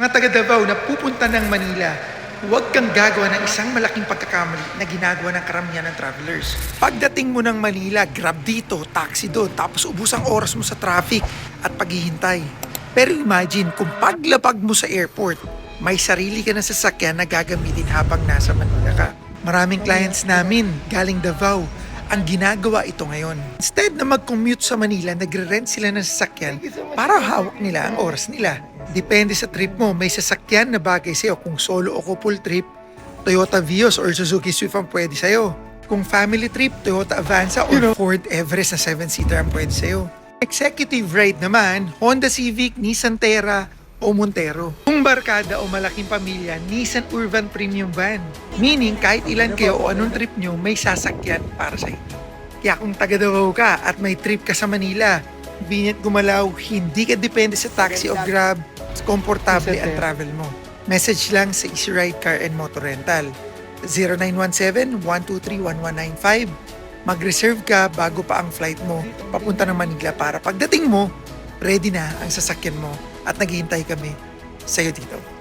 Mga taga Davao na pupunta ng Manila, huwag kang gagawa ng isang malaking pagkakamali na ginagawa ng karamihan ng travelers. Pagdating mo ng Manila, grab dito, taxi doon, tapos ubus ang oras mo sa traffic at paghihintay. Pero imagine kung paglapag mo sa airport, may sarili ka na sasakyan na gagamitin habang nasa Manila ka. Maraming clients namin galing Davao ang ginagawa ito ngayon. Instead na mag-commute sa Manila, nagre-rent sila ng sasakyan para hawak nila ang oras nila. Depende sa trip mo, may sasakyan na bagay sa'yo. Kung solo o couple trip, Toyota Vios or Suzuki Swift ang pwede sa'yo. Kung family trip, Toyota Avanza or Ford Everest na 7-seater ang pwede sa'yo. Executive ride naman, Honda Civic, Nissan Terra o Montero. Kung barkada o malaking pamilya, Nissan Urban Premium Van. Meaning kahit ilan kayo o anong trip nyo, may sasakyan para sa inyo. Kaya kung taga Davao ka at may trip ka sa Manila, convenient gumalaw, hindi ka depende sa taxi o grab, komportable ang travel mo. Message lang sa Easy Ride Car and Motor Rental. 0917-123-1195. Mag-reserve ka bago pa ang flight mo papunta ng Manila para pagdating mo, ready na ang sasakyan mo at naghihintay kami sa'yo dito.